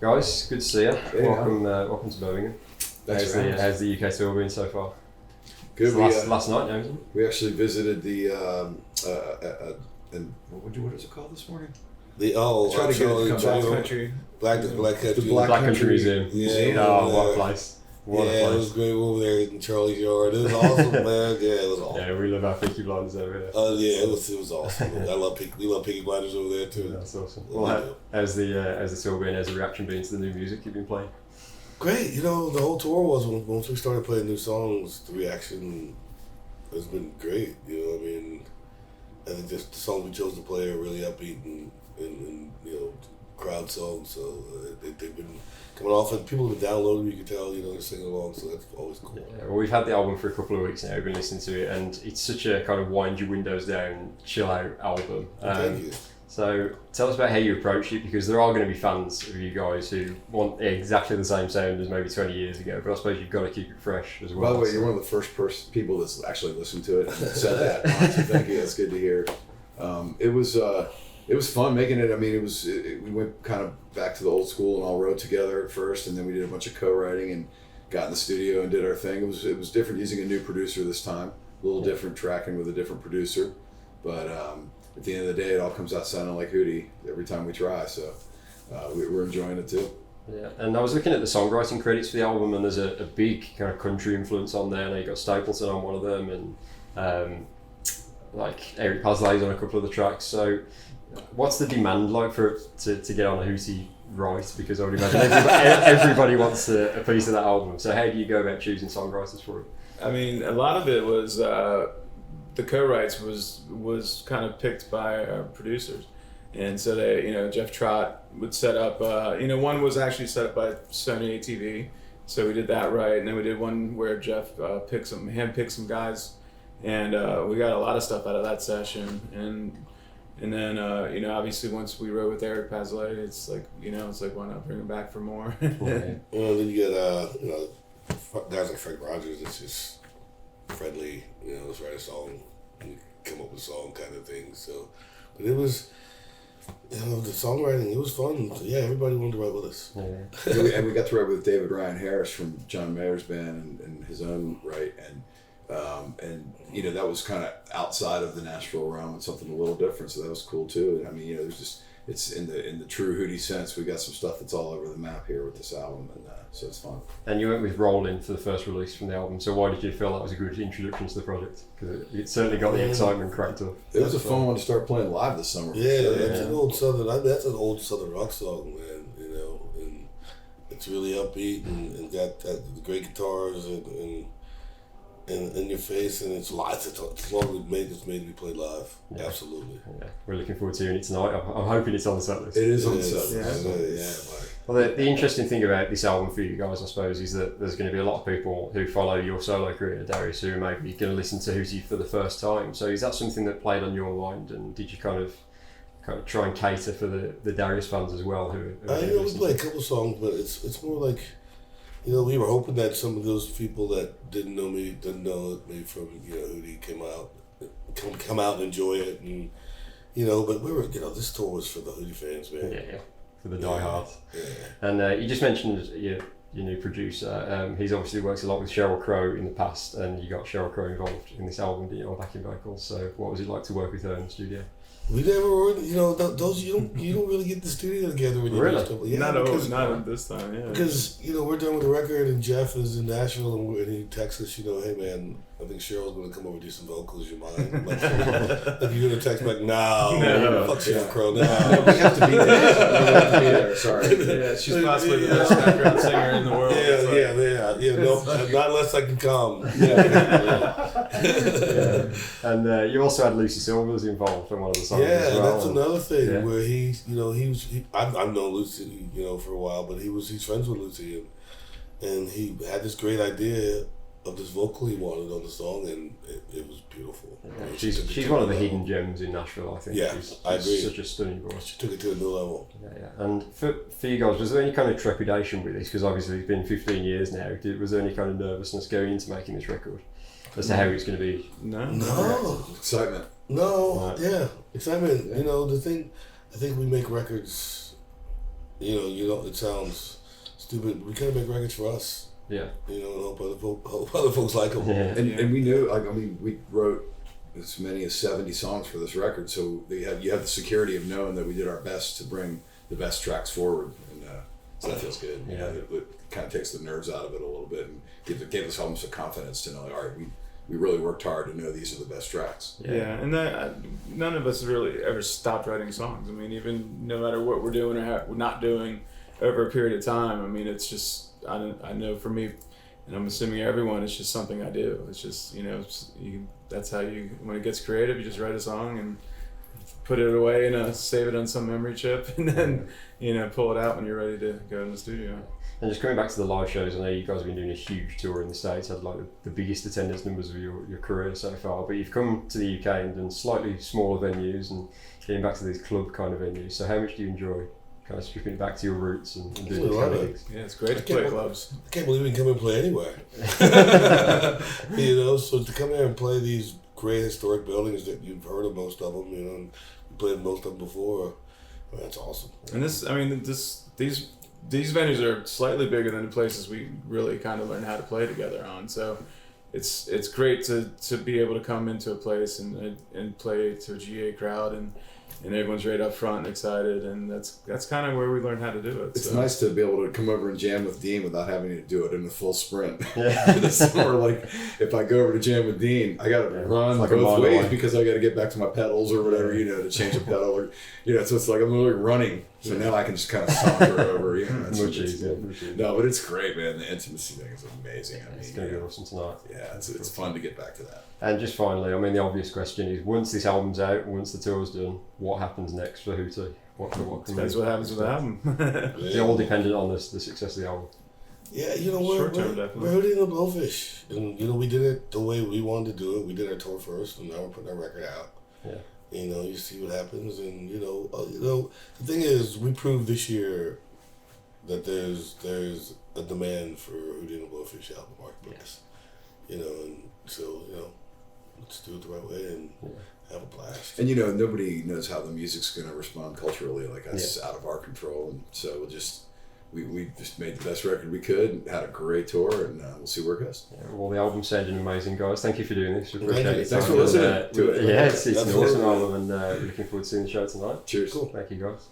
Guys, good to see you. Yeah. Welcome to Birmingham. How's the UK tour been so far? Good. Last night, no, isn't it? We actually visited the and what is it called this morning? The Try to get it to come back. Country. Black Country Museum. Yeah. Oh, what a place. What a place. It was great over there in Charlie's Yard. It was awesome, man. Yeah, it was awesome. Yeah, we love our Peaky Blinders over here. Yeah, it was awesome. we love Peaky Blinders over there too. That's awesome. Well, how's the tour been? How's the reaction been to the new music you've been playing? Great. The whole tour was once we started playing new songs, the reaction has been great. I think just the songs we chose to play are really upbeat and crowd songs. So they've been coming off, and people have been downloading. You can tell, they're singing along. So that's always cool. Yeah, well, we've had the album for a couple of weeks now. We've been listening to it, and it's such a kind of wind your windows down, chill out album. Thank you. So tell us about how you approach it, because there are going to be fans of you guys who want exactly the same sound as maybe 20 years ago, but I suppose you've got to keep it fresh as well. By the way, you're one of the first people that's actually listened to it and said that. So thank you. That's good to hear. It was fun making it. We went kind of back to the old school and all wrote together at first, and then we did a bunch of co-writing and got in the studio and did our thing. It was different using a new producer this time, a little different tracking with a different producer, but at the end of the day, it all comes out sounding like Hootie every time we try. So we're enjoying it too. Yeah, and I was looking at the songwriting credits for the album, and there's a big kind of country influence on there. Now you got Stapleton on one of them, and like Eric Pasley's on a couple of the tracks. So what's the demand like for it to get on a Hootie right? Because I would imagine everybody wants a piece of that album. So how do you go about choosing songwriters for it? A lot of it was the co-writes was kind of picked by our producers, and so they, Jeff Trott would set up. One was actually set up by Sony ATV, so we did that right, and then we did one where Jeff handpicked some guys, and we got a lot of stuff out of that session, and then obviously once we wrote with Eric Pasley, it's like why not bring him back for more? Then you get guys like Frank Rogers. It's just friendly, let's write a song and come up with a song kind of thing. So, but it was, the songwriting, it was fun. So, yeah, everybody wanted to write with us. Yeah. And we got to write with David Ryan Harris from John Mayer's band and his own right, and that was kind of outside of the Nashville realm and something a little different. So that was cool too. And there's just, it's in the true Hootie sense. We got some stuff that's all over the map here with this album, and so it's fun. And you went with Rollin' for the first release from the album. So why did you feel that was a good introduction to the project? Because it certainly got the excitement cranked up. It was a fun one to start playing live this summer. Yeah, that's an old Southern rock song, man. And it's really upbeat and got the great guitars and in your face, and it's live. It's long made to be played live. Yeah. Absolutely. Yeah. We're looking forward to hearing it tonight. I'm hoping it's on the set list. It is on the set list. Well, the interesting thing about this album for you guys, I suppose, is that there's going to be a lot of people who follow your solo career, Darius, who maybe going to listen to Hootie for the first time. So is that something that played on your mind, and did you kind of try and cater for the Darius fans as well? Who we play a couple songs, but it's more like, we were hoping that some of those people that didn't know me from Hootie come out and enjoy it, and but we were this tour was for the Hootie fans, man. Yeah. For the diehards. Yeah. And you just mentioned your new producer. He's obviously worked a lot with Sheryl Crow in the past, and you got Sheryl Crow involved in this album, didn't you, on Backing Vocals? So what was it like to work with her in the studio? We never were, those you don't really get the studio together when you do stuff. Yeah, not this time, yeah. Because we're done with the record, and Jeff is in Nashville, and he texts us, hey man, I think Cheryl's gonna come over and do some vocals. You mind? Like, you're gonna text back, no, fuck Sheryl Crow, no. We have to be there. We have to be there. Sorry. Yeah, she's possibly the best background singer in the world. Yeah. No, not unless I can come. And you also had Lucy Silvers involved on one of the songs. Yeah, as well. That's another thing where I've known Lucy, for a while, but he's friends with Lucy, and he had this great idea of this vocal he wanted on the song, and it was beautiful. Yeah, she's one of the hidden gems in Nashville, I think. Yeah, I agree. Such a stunning voice. She took it to a new level. Yeah. And for you guys, was there any kind of trepidation with this? Because obviously it's been 15 years now. Was there any kind of nervousness going into making this record as to how it's going to be? No. Excitement. No. Right. Yeah, excitement. The thing, I think we make records, it sounds stupid. We kind of make records for us. Yeah. And hope other folks like them. Yeah. And we knew, we wrote as many as 70 songs for this record, so you have the security of knowing that we did our best to bring the best tracks forward, and so that feels good. Yeah. It kind of takes the nerves out of it a little bit and gave us almost a confidence to know, all right, we really worked hard to know these are the best tracks. Yeah, and that none of us really ever stopped writing songs. I mean, even no matter what we're doing or we're not doing over a period of time. I mean, it's just I know for me, and I'm assuming everyone, it's just something I do. It's just that's how when it gets creative, you just write a song and put it away and save it on some memory chip, and then pull it out when you're ready to go in the studio. And just coming back to the live shows, I know you guys have been doing a huge tour in the States, had like the biggest attendance numbers of your career so far, but you've come to the UK and done slightly smaller venues and getting back to these club kind of venues. So how much do you enjoy kind of stripping it back to your roots and doing these kind of gigs? Yeah, it's great to play clubs. I can't believe we can come and play anywhere. So to come here and play these great historic buildings that you've heard of most of them, and we played most of them before, that's awesome. And these venues are slightly bigger than the places we really kind of learned how to play together on. So it's great to be able to come into a place and play to a GA crowd and everyone's right up front and excited, and that's kind of where we learned how to do it. It's nice to be able to come over and jam with Dean without having to do it in a full sprint. Yeah. It's more like if I go over to jam with Dean, I got to run like both ways because I got to get back to my pedals or whatever, to change a pedal or, so it's like I'm literally running. So now I can just kind of saunter over, Much easier. No, but it's great, man. The intimacy thing is amazing. It's going to be awesome tonight. Yeah, it's fun to get back to that. And just finally, the obvious question is, once this album's out, once the tour's done, what happens next for Hootie? What Depends what happens with the album. It's all dependent on the success of the album. Yeah, we're Hootie and the Blowfish. And, we did it the way we wanted to do it. We did our tour first, and now we're putting our record out. Yeah. You see what happens, and the thing is, we proved this year that there's a demand for Hootie and the Blowfish album marketplace. And so let's do it the right way and have a blast. And nobody knows how the music's going to respond culturally. Like that's out of our control, and so we just made the best record we could, had a great tour, and we'll see where it goes. Yeah, well, the album's sounding amazing, guys. Thank you for doing this. We appreciate it. Thanks for listening to it. Yeah, it's an awesome album, and looking forward to seeing the show tonight. Cheers. Cool. Thank you, guys.